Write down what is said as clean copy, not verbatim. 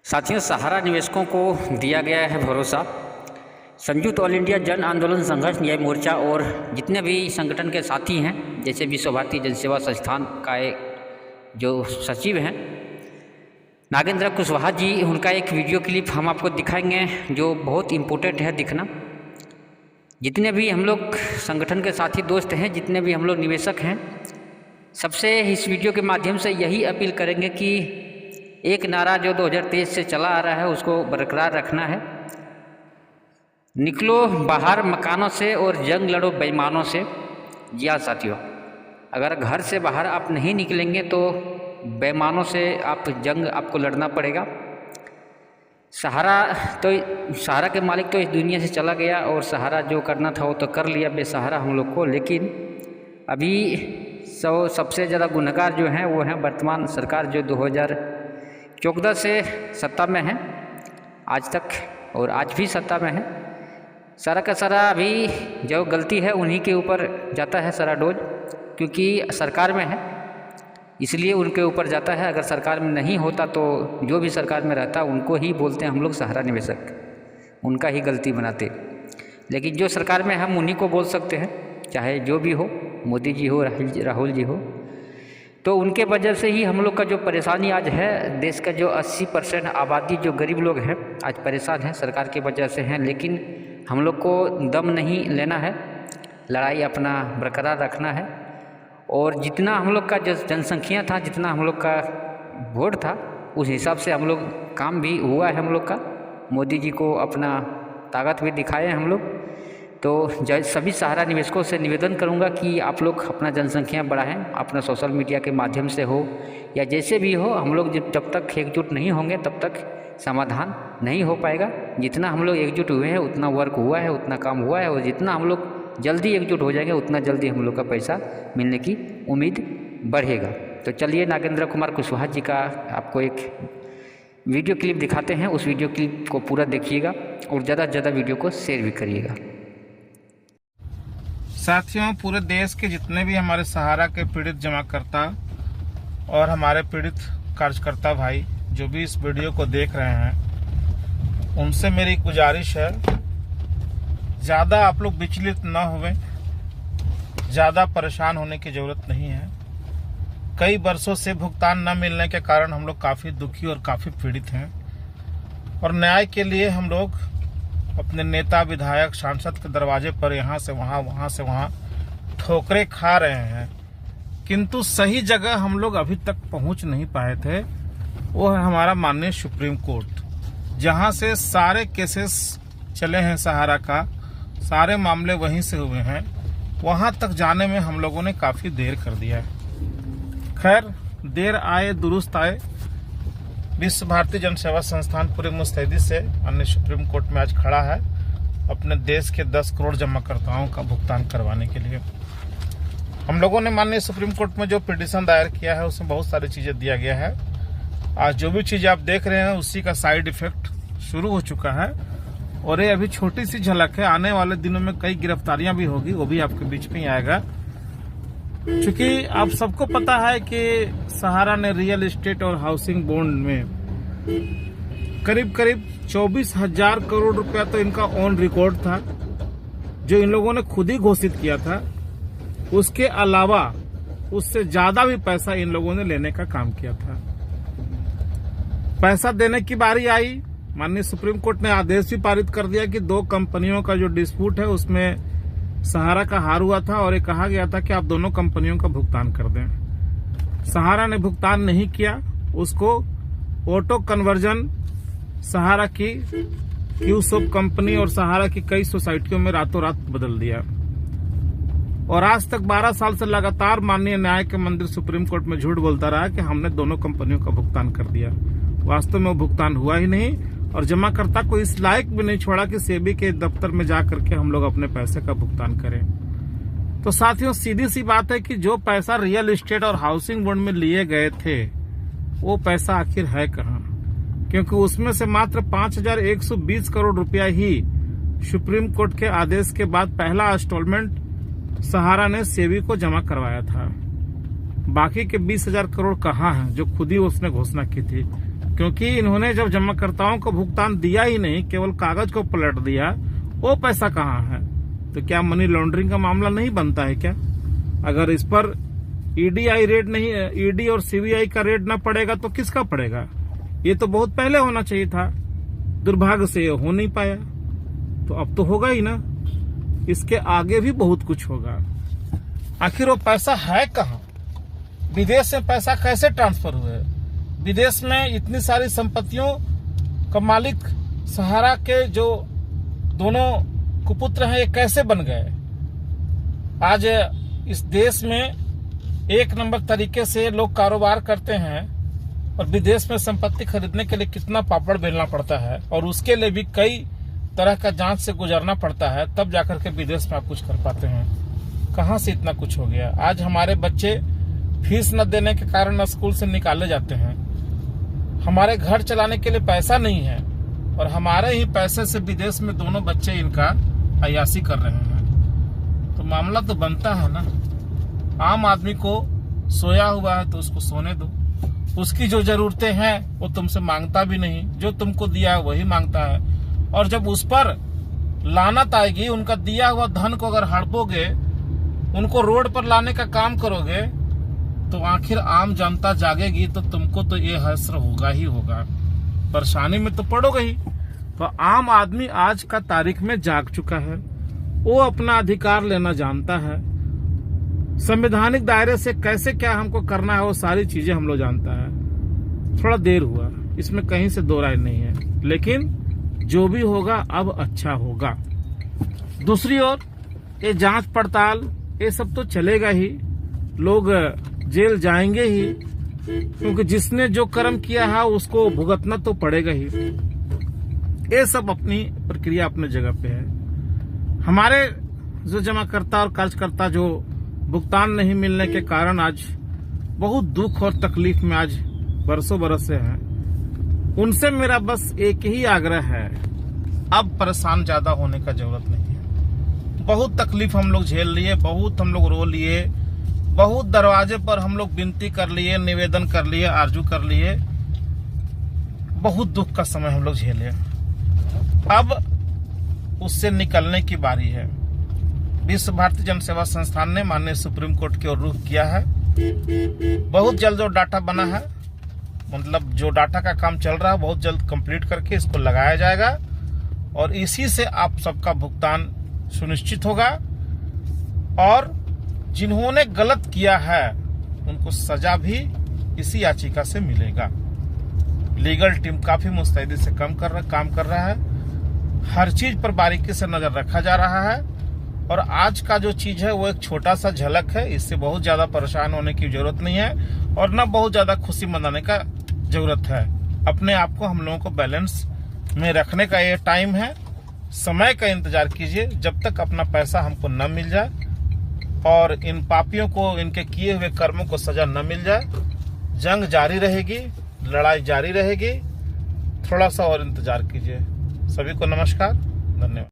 साथियों, सहारा निवेशकों को दिया गया है भरोसा। संयुक्त ऑल इंडिया जन आंदोलन संघर्ष न्याय मोर्चा और जितने भी संगठन के साथी हैं, जैसे विश्व भारती जनसेवा संस्थान का एक जो सचिव हैं नागेंद्र कुशवाहा जी, उनका एक वीडियो क्लिप हम आपको दिखाएंगे जो बहुत इम्पोर्टेंट है दिखना। जितने भी हम लोग संगठन के साथी दोस्त हैं, जितने भी हम लोग निवेशक हैं, सबसे इस वीडियो के माध्यम से यही अपील करेंगे कि एक नारा जो 2023 से चला आ रहा है उसको बरकरार रखना है। निकलो बाहर मकानों से और जंग लड़ो बेईमानों से। जी हाँ साथियों, अगर घर से बाहर आप नहीं निकलेंगे तो बेईमानों से जंग आपको लड़ना पड़ेगा। सहारा के मालिक तो इस दुनिया से चला गया और सहारा जो करना था वो तो कर लिया बेसहारा हम लोग को। लेकिन अभी सबसे ज़्यादा गुनहगार जो हैं वो हैं वर्तमान सरकार, जो 2014 से सत्ता में है आज तक, और आज भी सत्ता में है। सारा का सारा अभी जो गलती है उन्हीं के ऊपर जाता है सारा डोज, क्योंकि सरकार में है इसलिए उनके ऊपर जाता है। अगर सरकार में नहीं होता तो जो भी सरकार में रहता उनको ही बोलते हैं हम लोग सहारा निवेशक, उनका ही गलती बनाते। लेकिन जो सरकार में हम उन्हीं को बोल सकते हैं, चाहे जो भी हो, मोदी जी हो, राहुल जी हो। तो उनके वजह से ही हम लोग का जो परेशानी आज है, देश का जो 80% आबादी जो गरीब लोग हैं आज परेशान हैं, सरकार की वजह से हैं। लेकिन हम लोग को दम नहीं लेना है, लड़ाई अपना बरकरार रखना है। और जितना हम लोग का जो जनसंख्या था, जितना हम लोग का वोट था, उस हिसाब से हम लोग काम भी हुआ है हम लोग का। मोदी जी को अपना ताकत भी दिखाए हम लोग। तो सभी सहारा निवेशकों से निवेदन करूंगा कि आप लोग अपना जनसंख्या बढ़ाएं, अपना सोशल मीडिया के माध्यम से हो या जैसे भी हो। हम लोग जब तक एकजुट नहीं होंगे तब तक समाधान नहीं हो पाएगा। जितना हम लोग एकजुट हुए हैं उतना वर्क हुआ है, उतना काम हुआ है, और जितना हम लोग जल्दी एकजुट हो जाएंगे उतना जल्दी हम लोग का पैसा मिलने की उम्मीद बढ़ेगा। तो चलिए नागेंद्र कुमार कुशवाहा जी का आपको एक वीडियो क्लिप दिखाते हैं। उस वीडियो क्लिप को पूरा देखिएगा और ज़्यादा से ज़्यादा वीडियो को शेयर भी करिएगा। साथियों, पूरे देश के जितने भी हमारे सहारा के पीड़ित जमाकर्ता और हमारे पीड़ित कार्यकर्ता भाई जो भी इस वीडियो को देख रहे हैं, उनसे मेरी गुजारिश है, ज़्यादा आप लोग विचलित ना होवें, ज़्यादा परेशान होने की ज़रूरत नहीं है। कई वर्षों से भुगतान न मिलने के कारण हम लोग काफ़ी दुखी और काफ़ी पीड़ित हैं, और न्याय के लिए हम लोग अपने नेता, विधायक, सांसद के दरवाजे पर यहाँ से वहाँ से वहाँ ठोकरें खा रहे हैं, किंतु सही जगह हम लोग अभी तक पहुँच नहीं पाए थे। वो है हमारा माननीय सुप्रीम कोर्ट, जहाँ से सारे केसेस चले हैं सहारा का, सारे मामले वहीं से हुए हैं। वहाँ तक जाने में हम लोगों ने काफ़ी देर कर दिया है। खैर, देर आए दुरुस्त आए। विश्व भारती जनसेवा संस्थान पूरी मुस्तैदी से अन्य सुप्रीम कोर्ट में आज खड़ा है अपने देश के 10 करोड़ जमाकर्ताओं का भुगतान करवाने के लिए। हम लोगों ने माननीय सुप्रीम कोर्ट में जो पिटीशन दायर किया है उसमें बहुत सारी चीज़ें दिया गया है। आज जो भी चीज़ आप देख रहे हैं उसी का साइड इफेक्ट शुरू हो चुका है, और ये अभी छोटी सी झलक है। आने वाले दिनों में कई गिरफ्तारियां भी होगी, वो भी आपके बीच में ही आएगा। क्योंकि आप सबको पता है कि सहारा ने रियल एस्टेट और हाउसिंग बॉन्ड में करीब 24,000 करोड़ रुपया तो इनका ऑन रिकॉर्ड था, जो इन लोगों ने खुद ही घोषित किया था। उसके अलावा उससे ज्यादा भी पैसा इन लोगों ने लेने का काम किया था। पैसा देने की बारी आई, माननीय सुप्रीम कोर्ट ने आदेश भी पारित कर दिया कि 2 कंपनियों का जो डिस्प्यूट है उसमें सहारा का हार हुआ था, और ये कहा गया था कि आप दोनों कंपनियों का भुगतान कर दें। सहारा ने भुगतान नहीं किया, उसको ऑटो कन्वर्जन सहारा की क्यूसॉप कंपनी और सहारा की कई सोसाइटियों में रातों रात बदल दिया। और आज तक 12 साल से लगातार माननीय न्याय के मंदिर सुप्रीम कोर्ट में झूठ बोलता रहा कि हमने दोनों कंपनियों का भुगतान कर दिया। वास्तव में वो भुगतान हुआ ही नहीं, और जमाकर्ता को इस लायक भी नहीं छोड़ा कि सेबी के दफ्तर में जाकर के हम लोग अपने पैसे का भुगतान करें। तो साथियों, सीधी सी बात है कि जो पैसा रियल एस्टेट और हाउसिंग बॉन्ड में लिए गए थे वो पैसा आखिर है कहाँ? क्योंकि उसमें से मात्र 5,120 करोड़ रुपया ही सुप्रीम कोर्ट के आदेश के बाद पहला इंस्टॉलमेंट सहारा ने सेबी को जमा करवाया था। बाकी के 20,000 करोड़ कहाँ हैं जो खुद ही उसने घोषणा की थी। क्योंकि इन्होंने जब जमाकर्ताओं को भुगतान दिया ही नहीं, केवल कागज को पलट दिया, वो पैसा कहाँ है? तो क्या मनी लॉन्ड्रिंग का मामला नहीं बनता है क्या? अगर इस पर ईडीआई रेड नहीं, ईडी और सीबीआई का रेड ना पड़ेगा तो किसका पड़ेगा? ये तो बहुत पहले होना चाहिए था। दुर्भाग्य से ये हो नहीं पाया, तो अब तो होगा ही ना। इसके आगे भी बहुत कुछ होगा। आखिर वो पैसा है कहाँ? विदेश में पैसा कैसे ट्रांसफर हुए? विदेश में इतनी सारी संपत्तियों का मालिक सहारा के जो दोनों कुपुत्र हैं, ये कैसे बन गए? आज इस देश में एक नंबर तरीके से लोग कारोबार करते हैं और विदेश में संपत्ति खरीदने के लिए कितना पापड़ बेलना पड़ता है, और उसके लिए भी कई तरह का जांच से गुजरना पड़ता है, तब जाकर के विदेश में आप कुछ कर पाते हैं। कहां से इतना कुछ हो गया? आज हमारे बच्चे फीस न देने के कारण स्कूल से निकाले जाते हैं। हमारे घर चलाने के लिए पैसा नहीं है और हमारे ही पैसे से विदेश में दोनों बच्चे इनका अय्यासी कर रहे हैं। तो मामला तो बनता है ना। आम आदमी को सोया हुआ है तो उसको सोने दो। उसकी जो जरूरतें हैं वो तुमसे मांगता भी नहीं, जो तुमको दिया है वही मांगता है। और जब उस पर लानत आएगी, उनका दिया हुआ धन को अगर हड़पोगे, उनको रोड पर लाने का काम करोगे, तो आखिर आम जनता जागेगी तो तुमको तो ये हश्र होगा ही होगा, परेशानी में तो पड़ोगे ही। तो आम आदमी आज का तारीख में जाग चुका है। वो अपना अधिकार लेना जानता है। संवैधानिक दायरे से कैसे क्या हमको करना है वो सारी चीजें हम लोग जानता है। थोड़ा देर हुआ, इसमें कहीं से दो राय नहीं है, लेकिन जो भी होगा अब अच्छा होगा। दूसरी ओर ये जांच पड़ताल ये सब तो चलेगा ही, लोग जेल जाएंगे ही, क्योंकि जिसने जो कर्म किया है उसको भुगतना तो पड़ेगा ही। ये सब अपनी प्रक्रिया अपने जगह पे है। हमारे जो जमाकर्ता और कार्यकर्ता जो भुगतान नहीं मिलने के कारण आज बहुत दुख और तकलीफ में आज बरसों बरस से हैं, उनसे मेरा बस एक ही आग्रह है, अब परेशान ज्यादा होने का जरूरत नहीं है। बहुत तकलीफ हम लोग झेल लिए, बहुत हम लोग रो लिए, बहुत दरवाजे पर हम लोग विनती कर लिए, निवेदन कर लिए, आरजू कर लिए, बहुत दुख का समय हम लोग झेले। अब उससे निकलने की बारी है। विश्व भारती जन सेवा संस्थान ने माननीय सुप्रीम कोर्ट की ओर रुख किया है। बहुत जल्द जो डाटा बना है, मतलब जो डाटा का काम चल रहा है, बहुत जल्द कंप्लीट करके इसको लगाया जाएगा और इसी से आप सबका भुगतान सुनिश्चित होगा। और जिन्होंने गलत किया है उनको सजा भी इसी याचिका से मिलेगा। लीगल टीम काफी मुस्तैदी से काम कर रहा है। हर चीज पर बारीकी से नजर रखा जा रहा है और आज का जो चीज है वो एक छोटा सा झलक है। इससे बहुत ज्यादा परेशान होने की जरूरत नहीं है और न बहुत ज्यादा खुशी मनाने का जरूरत है। अपने आप को हम लोगों को बैलेंस में रखने का ये टाइम है। समय का इंतजार कीजिए जब तक अपना पैसा हमको न मिल जाए और इन पापियों को इनके किए हुए कर्मों को सजा न मिल जाए। जंग जारी रहेगी, लड़ाई जारी रहेगी। थोड़ा सा और इंतजार कीजिए। सभी को नमस्कार, धन्यवाद।